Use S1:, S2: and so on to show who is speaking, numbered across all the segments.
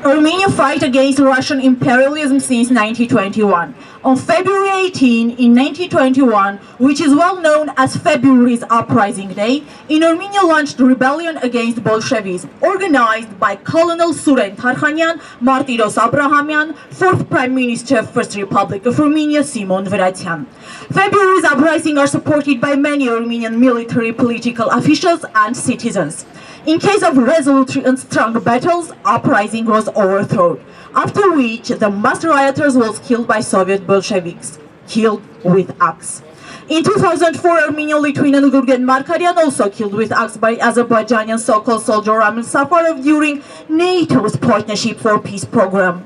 S1: Armenia fight against Russian imperialism since 1921. On February 18, in 1921, which is well known as February's Uprising Day, in Armenia launched rebellion against Bolshevism, organized by Colonel Suren Tarkhanyan, Martiros Abrahamyan, 4th Prime Minister of First Republic of Armenia, Simon Vratian. February's uprising are supported by many Armenian military, political officials and citizens. In case of resolute and strong battles, uprising was overthrown, after which the mass rioters was killed by Soviet Bolsheviks, killed with axe. In 2004, Armenian, Lithuanian, Gurgen Mkhitarian also killed with axe by Azerbaijani so-called soldier Ramil Safarov during NATO's Partnership for Peace program.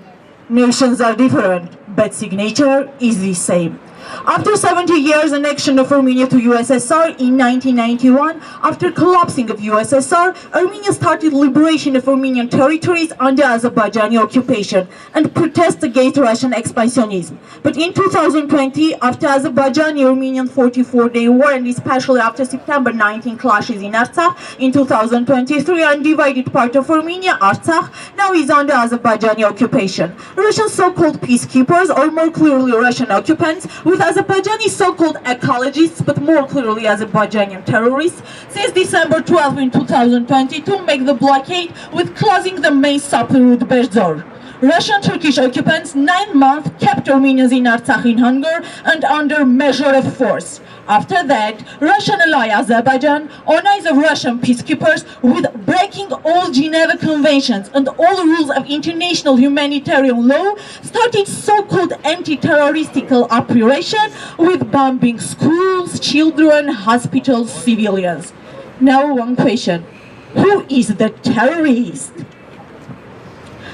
S1: Nations are different, but signature is the same. After 70 years annexion of Armenia to USSR in 1991, after collapsing of USSR, Armenia started liberation of Armenian territories under Azerbaijani occupation and protest against Russian expansionism. But in 2020, after Azerbaijani-Armenian 44-day war and especially after September 19 clashes in Artsakh, in 2023, undivided part of Armenia, Artsakh, now is under Azerbaijani occupation. Russian so-called peacekeepers, or more clearly Russian occupants, with Azerbaijani so-called ecologists, but more clearly Azerbaijani terrorists, since December 12 in 2022 make the blockade with closing the main supply route Berzor. Russian-Turkish occupants 9 months kept Armenians in Artsakh in hunger and under measure of force. After that, Russian ally Azerbaijan, on eyes of Russian peacekeepers, with breaking all Geneva Conventions and all rules of international humanitarian law, started so-called anti-terroristical operation with bombing schools, children, hospitals, civilians. Now one question, who is the terrorist?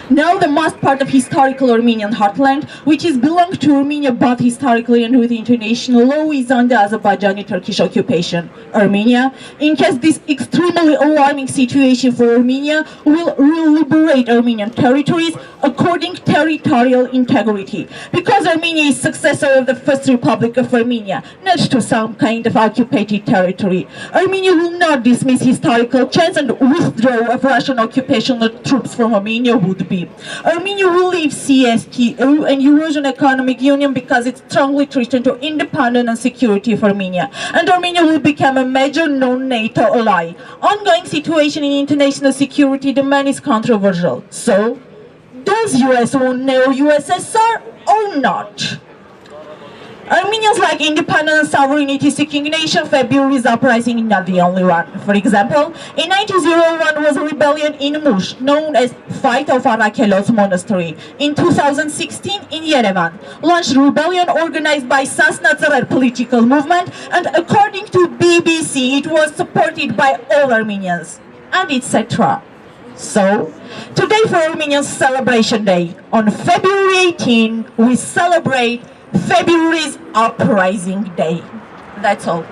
S1: Now the most part of historical Armenian heartland, which is belonged to Armenia both historically and with international law, is under Azerbaijani-Turkish occupation. Armenia, in case this extremely alarming situation for Armenia, will liberate Armenian territories according to territorial integrity. Because Armenia is successor of the First Republic of Armenia, not to some kind of occupied territory. Armenia will not dismiss historical chance and withdrawal of Russian occupational troops from Armenia would be. Armenia will leave CSTO and Eurasian Economic Union because it strongly threatens to independence and security of Armenia. And Armenia will become a major non-NATO ally. Ongoing situation in international security demand is controversial. So, does US want neo-USSR or not? Armenians like independent and sovereignty-seeking nation. February's uprising is not the only one. For example, in 1901 was a rebellion in Mush, known as Fight of Arakelos Monastery. In 2016, in Yerevan, launched rebellion organized by Sasnatsarer political movement, and according to BBC, it was supported by all Armenians, and etc. So, today for Armenians Celebration Day, on February 18, we celebrate February's Uprising Day. That's all.